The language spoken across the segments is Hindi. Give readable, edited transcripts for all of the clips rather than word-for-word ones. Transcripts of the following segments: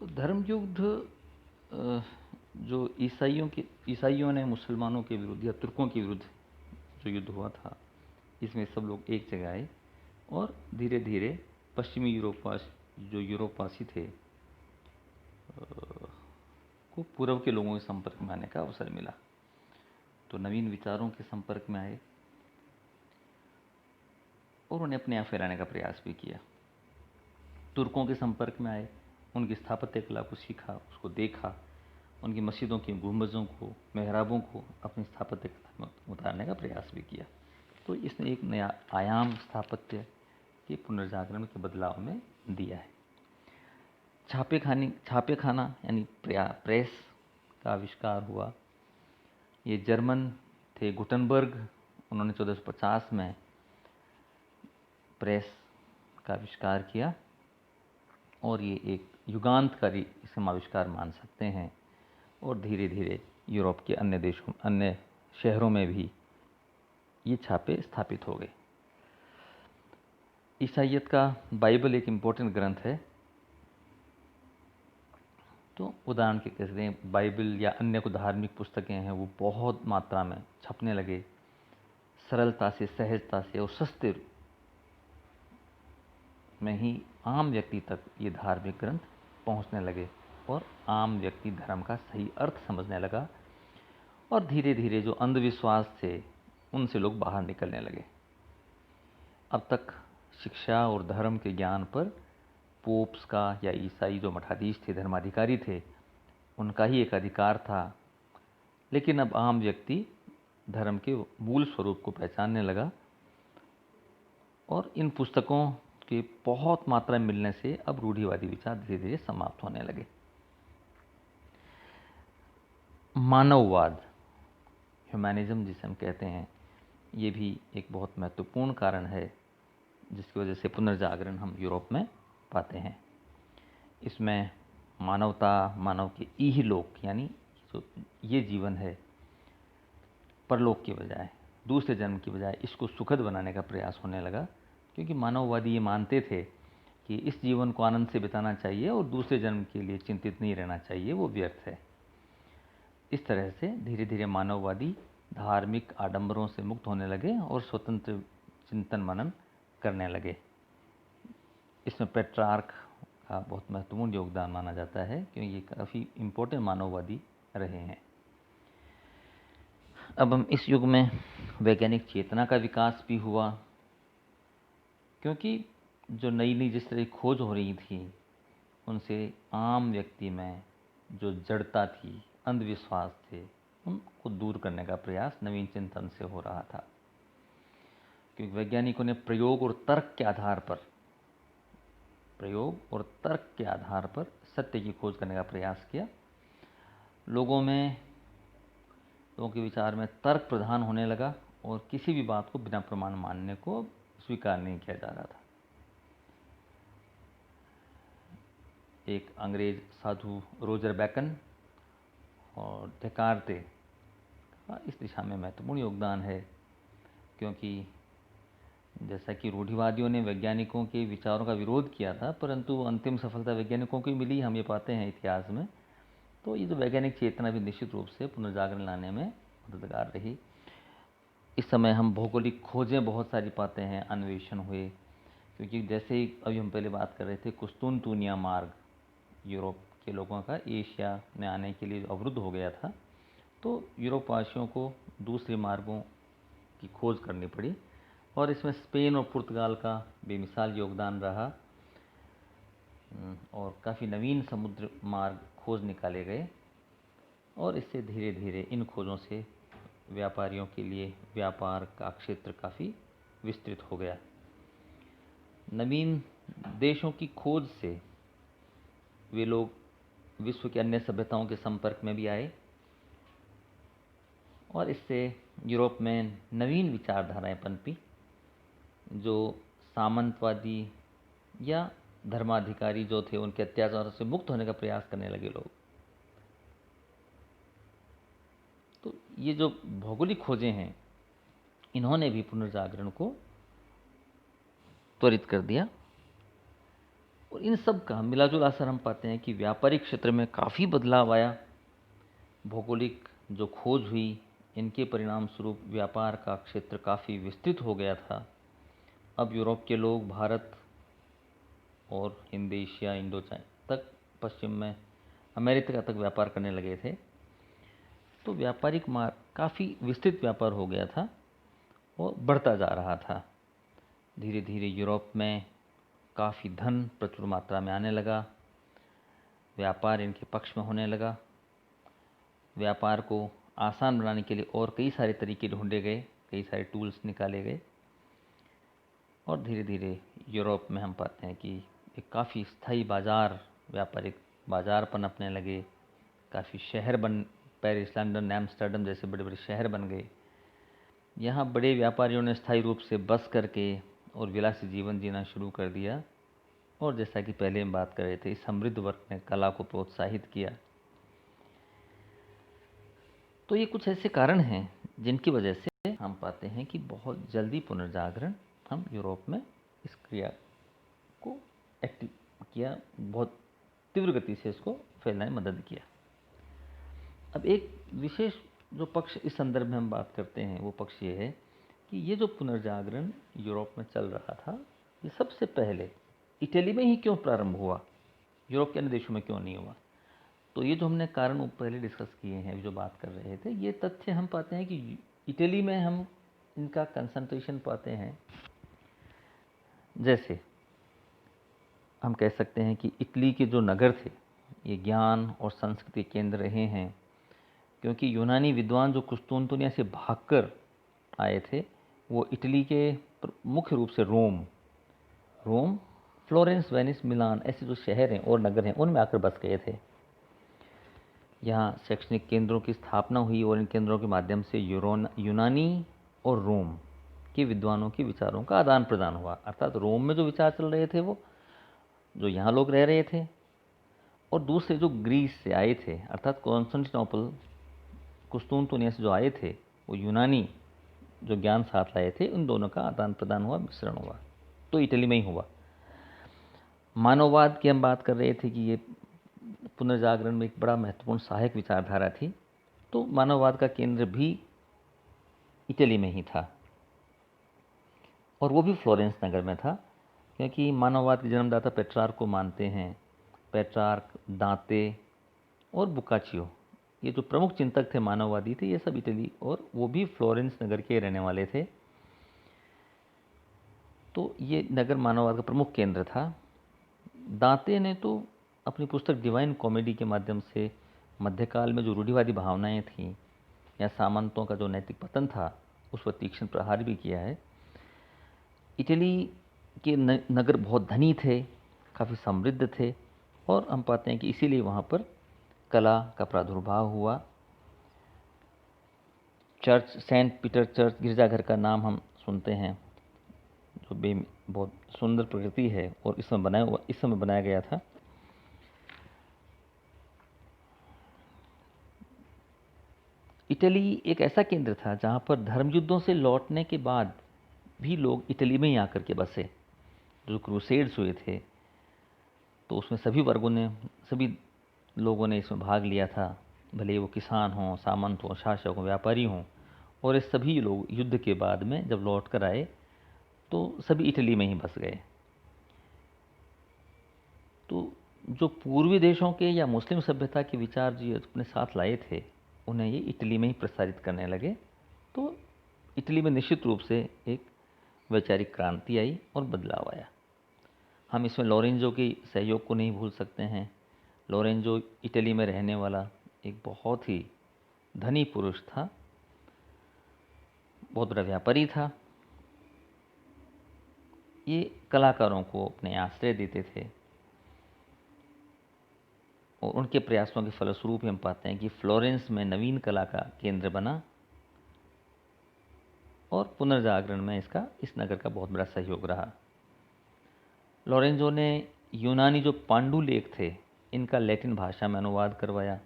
तो धर्म युद्ध जो ईसाइयों ने मुसलमानों के विरुद्ध या तुर्कों के विरुद्ध जो युद्ध हुआ था, इसमें सब लोग एक जगह आए और धीरे धीरे पश्चिमी यूरोपवासी थे को पूर्व के लोगों के संपर्क में आने का अवसर मिला। तो नवीन विचारों के संपर्क में आए और उन्हें अपने यहाँ फैलाने का प्रयास भी किया। तुर्कों के संपर्क में आए, उनकी स्थापत्य कला को सीखा, उसको देखा, उनकी मस्जिदों की गुंबजों को, मेहराबों को अपनी स्थापत्य कला में उतारने का प्रयास भी किया। तो इसने एक नया आयाम स्थापत्य के पुनर्जागरण के बदलाव में दिया है। छापे खाना यानी प्रेस का आविष्कार हुआ। ये जर्मन थे गुटनबर्ग, उन्होंने 1450 में प्रेस का आविष्कार किया और ये एक युगांतकारी इसका आविष्कार मान सकते हैं। और धीरे धीरे यूरोप के अन्य शहरों में भी ये छापे स्थापित हो गए। ईसाइयत का बाइबल एक इम्पोर्टेंट ग्रंथ है। तो उदाहरण के कहते हैं बाइबल या अन्य को धार्मिक पुस्तकें हैं, वो बहुत मात्रा में छपने लगे, सरलता से, सहजता से और सस्ते में ही आम व्यक्ति तक ये धार्मिक ग्रंथ पहुंचने लगे और आम व्यक्ति धर्म का सही अर्थ समझने लगा। और धीरे धीरे जो अंधविश्वास थे उनसे लोग बाहर निकलने लगे। अब तक शिक्षा और धर्म के ज्ञान पर पोप्स का या ईसाई जो मठाधीश थे, धर्माधिकारी थे, उनका ही एक अधिकार था। लेकिन अब आम व्यक्ति धर्म के मूल स्वरूप को पहचानने लगा और इन पुस्तकों के बहुत मात्रा में मिलने से अब रूढ़िवादी विचार धीरे धीरे समाप्त होने लगे। मानववाद, ह्यूमैनिज्म जिसे हम कहते हैं, ये भी एक बहुत महत्वपूर्ण कारण है जिसकी वजह से पुनर्जागरण हम यूरोप में पाते हैं। इसमें मानवता, मानव के इहलोक यानी जो ये जीवन है, परलोक की बजाय, दूसरे जन्म की बजाय इसको सुखद बनाने का प्रयास होने लगा। क्योंकि मानववादी ये मानते थे कि इस जीवन को आनंद से बिताना चाहिए और दूसरे जन्म के लिए चिंतित नहीं रहना चाहिए, वो व्यर्थ है। इस तरह से धीरे धीरे मानववादी धार्मिक आडंबरों से मुक्त होने लगे और स्वतंत्र चिंतन मनन करने लगे। इसमें पेट्रार्क का बहुत महत्वपूर्ण योगदान माना जाता है क्योंकि ये काफ़ी इम्पोर्टेंट मानववादी रहे हैं। अब हम इस युग में वैज्ञानिक चेतना का विकास भी हुआ, क्योंकि जो नई नई जिस तरह की खोज हो रही थी उनसे आम व्यक्ति में जो जड़ता थी, अंधविश्वास थे, उनको दूर करने का प्रयास नवीन चिंतन से हो रहा था। क्योंकि वैज्ञानिकों ने प्रयोग और तर्क के आधार पर सत्य की खोज करने का प्रयास किया। लोगों के विचार में तर्क प्रधान होने लगा और किसी भी बात को बिना प्रमाण मानने को स्वीकार नहीं किया जा रहा था। एक अंग्रेज साधु रोजर बैकन और डेकार्ते का इस दिशा में महत्वपूर्ण योगदान है। क्योंकि जैसा कि रूढ़िवादियों ने वैज्ञानिकों के विचारों का विरोध किया था, परंतु अंतिम सफलता वैज्ञानिकों को मिली, हम ये पाते हैं इतिहास में। तो ये जो वैज्ञानिक चेतना भी निश्चित रूप से पुनर्जागरण लाने में मददगार रही। इस समय हम भौगोलिक खोजें बहुत सारी पाते हैं, अन्वेषण हुए। क्योंकि जैसे ही अभी हम पहले बात कर रहे थे, कुस्तुनतुनिया मार्ग यूरोप के लोगों का एशिया में आने के लिए अवरुद्ध हो गया था, तो यूरोपवासियों को दूसरे मार्गों की खोज करनी पड़ी और इसमें स्पेन और पुर्तगाल का बेमिसाल योगदान रहा और काफ़ी नवीन समुद्र मार्ग खोज निकाले गए और इससे धीरे धीरे इन खोजों से व्यापारियों के लिए व्यापार का क्षेत्र काफ़ी विस्तृत हो गया। नवीन देशों की खोज से वे लोग विश्व के अन्य सभ्यताओं के संपर्क में भी आए और इससे यूरोप में नवीन विचारधाराएं पनपी जो सामंतवादी या धर्माधिकारी जो थे उनके अत्याचारों से मुक्त होने का प्रयास करने लगे लोग। तो ये जो भौगोलिक खोजें हैं, इन्होंने भी पुनर्जागरण को त्वरित कर दिया और इन सब का मिला-जुला असर हम पाते हैं कि व्यापारिक क्षेत्र में काफ़ी बदलाव आया। भौगोलिक जो खोज हुई, इनके परिणाम स्वरूप व्यापार का क्षेत्र काफ़ी विस्तृत हो गया था। अब यूरोप के लोग भारत और हिंद एशिया, इंडो चाइना तक, पश्चिम में अमेरिका तक व्यापार करने लगे थे। तो व्यापारिक मार्ग काफ़ी विस्तृत व्यापार हो गया था और बढ़ता जा रहा था। धीरे धीरे यूरोप में काफ़ी धन प्रचुर मात्रा में आने लगा, व्यापार इनके पक्ष में होने लगा। व्यापार को आसान बनाने के लिए और कई सारे तरीके ढूंढे गए, कई सारे टूल्स निकाले गए और धीरे धीरे यूरोप में हम पाते हैं कि एक काफ़ी स्थायी बाज़ार, व्यापारिक बाज़ार पनपने लगे। काफ़ी शहर पेरिस, लंदन, एम्स्टर्डम जैसे बड़े बड़े शहर बन गए। यहाँ बड़े व्यापारियों ने स्थायी रूप से बस करके और विलासी जीवन जीना शुरू कर दिया। और जैसा कि पहले हम बात कर रहे थे, इस समृद्ध वर्ग ने कला को प्रोत्साहित किया। तो ये कुछ ऐसे कारण हैं जिनकी वजह से हम पाते हैं कि बहुत जल्दी पुनर्जागरण हम यूरोप में इस क्रिया को एक्टिव किया, बहुत तीव्र गति से इसको फैलने में मदद किया। अब एक विशेष जो पक्ष इस संदर्भ में हम बात करते हैं, वो पक्ष ये है कि ये जो पुनर्जागरण यूरोप में चल रहा था, ये सबसे पहले इटली में ही क्यों प्रारंभ हुआ, यूरोप के अन्य देशों में क्यों नहीं हुआ। तो ये जो हमने कारण पहले डिस्कस किए हैं, जो बात कर रहे थे, ये तथ्य हम पाते हैं कि इटली में हम इनका कंसंट्रेशन पाते हैं। जैसे हम कह सकते हैं कि इटली के जो नगर थे, ये ज्ञान और संस्कृति केंद्र रहे हैं, क्योंकि यूनानी विद्वान जो कुस्तुनतुनिया से भागकर आए थे, वो इटली के मुख्य रूप से रोम, फ्लोरेंस, वेनिस, मिलान ऐसे जो शहर हैं और नगर हैं, उनमें आकर बस गए थे। यहाँ शैक्षणिक केंद्रों की स्थापना हुई और इन केंद्रों के माध्यम से यूनानी और रोम के विद्वानों के विचारों का आदान प्रदान हुआ। अर्थात रोम में जो विचार चल रहे थे, वो जो यहाँ लोग रह रहे थे, और दूसरे जो ग्रीस से आए थे, अर्थात कॉन्स्टेंटिनोपल, कुस्तुनतुनिया से जो आए थे, वो यूनानी जो ज्ञान साथ लाए थे, उन दोनों का आदान प्रदान हुआ, मिश्रण हुआ। तो इटली में ही हुआ। मानववाद की हम बात कर रहे थे कि ये पुनर्जागरण में एक बड़ा महत्वपूर्ण सहायक विचारधारा थी। तो मानववाद का केंद्र भी इटली में ही था, और वो भी फ्लोरेंस नगर में था, क्योंकि मानववाद के जन्मदाता पेट्रार्क को मानते हैं। पेट्रार्क, दांते और बोकाचियो, ये जो प्रमुख चिंतक थे, मानववादी थे, ये सब इटली, और वो भी फ्लोरेंस नगर के रहने वाले थे। तो ये नगर मानववाद का प्रमुख केंद्र था। दांते ने तो अपनी पुस्तक डिवाइन कॉमेडी के माध्यम से मध्यकाल में जो रूढ़िवादी भावनाएं थीं या सामंतों का जो नैतिक पतन था, उस पर तीक्ष्ण प्रहार भी किया है। इटली के नगर बहुत धनी थे, काफ़ी समृद्ध थे, और हम पाते हैं कि इसीलिए वहाँ पर कला का प्रादुर्भाव हुआ। चर्च, सेंट पीटर चर्च, गिरजाघर का नाम हम सुनते हैं, जो बहुत सुंदर प्रकृति है और इस समय बनाया गया था। इटली एक ऐसा केंद्र था जहाँ पर धर्म युद्धों से लौटने के बाद भी लोग इटली में ही आकर के बसे। जो क्रूसेड्स हुए थे, तो उसमें सभी लोगों ने इसमें भाग लिया था, भले वो किसान हों, सामंत हों, शासक हों, व्यापारी हों। और ये सभी लोग युद्ध के बाद में जब लौट कर आए, तो सभी इटली में ही बस गए। तो जो पूर्वी देशों के या मुस्लिम सभ्यता के विचार जो अपने साथ लाए थे, उन्हें ये इटली में ही प्रसारित करने लगे। तो इटली में निश्चित रूप से एक वैचारिक क्रांति आई और बदलाव आया। हम इसमें लोरेंजो के सहयोग को नहीं भूल सकते हैं। लोरेंजो इटली में रहने वाला एक बहुत ही धनी पुरुष था, बहुत बड़ा व्यापारी था। ये कलाकारों को अपने आश्रय देते थे, और उनके प्रयासों के फलस्वरूप हम पाते हैं कि फ्लोरेंस में नवीन कला का केंद्र बना, और पुनर्जागरण में इस नगर का बहुत बड़ा सहयोग रहा। लोरेंजो ने यूनानी जो पांडुलेख थे, इनका लैटिन भाषा में अनुवाद करवाया,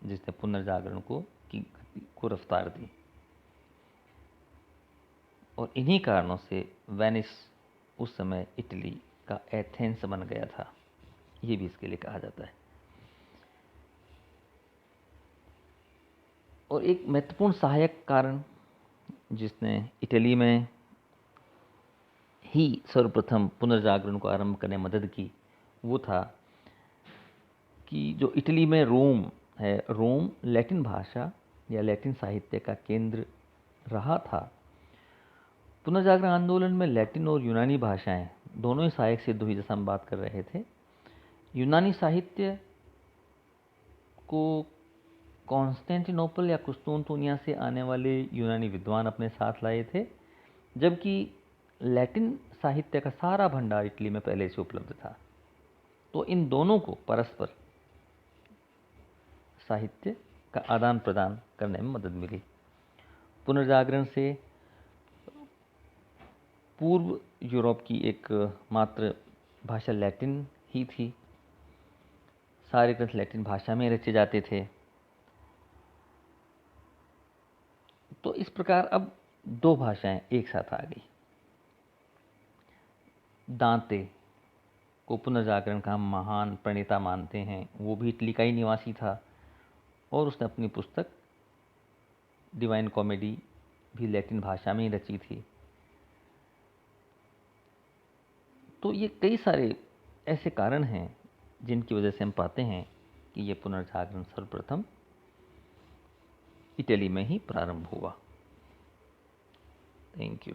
जिसने पुनर्जागरण को रफ्तार दी। और इन्हीं कारणों से वेनिस उस समय इटली का एथेंस बन गया था, ये भी इसके लिए कहा जाता है। और एक महत्वपूर्ण सहायक कारण जिसने इटली में ही सर्वप्रथम पुनर्जागरण को आरंभ करने में मदद की, वो था कि जो इटली में रोम है, रोम लैटिन भाषा या लैटिन साहित्य का केंद्र रहा था। पुनर्जागरण आंदोलन में लैटिन और यूनानी भाषाएं दोनों ही सहायक सिद्ध हुई, जैसा हम बात कर रहे थे। यूनानी साहित्य को कॉन्स्टेंटिनोपल या कुस्तुनतुनिया से आने वाले यूनानी विद्वान अपने साथ लाए थे, जबकि लैटिन साहित्य का सारा भंडार इटली में पहले से उपलब्ध था। तो इन दोनों को परस्पर साहित्य का आदान प्रदान करने में मदद मिली। पुनर्जागरण से पूर्व यूरोप की एक मात्र भाषा लैटिन ही थी। सारे ग्रंथ लैटिन भाषा में रचे जाते थे। तो इस प्रकार अब दो भाषाएं एक साथ आ गई। दांते को पुनर्जागरण का हम महान प्रणेता मानते हैं, वो भी इटली का ही निवासी था और उसने अपनी पुस्तक डिवाइन कॉमेडी भी लैटिन भाषा में ही रची थी। तो ये कई सारे ऐसे कारण हैं जिनकी वजह से हम पाते हैं कि ये पुनर्जागरण सर्वप्रथम इटली में ही प्रारंभ हुआ। Thank you.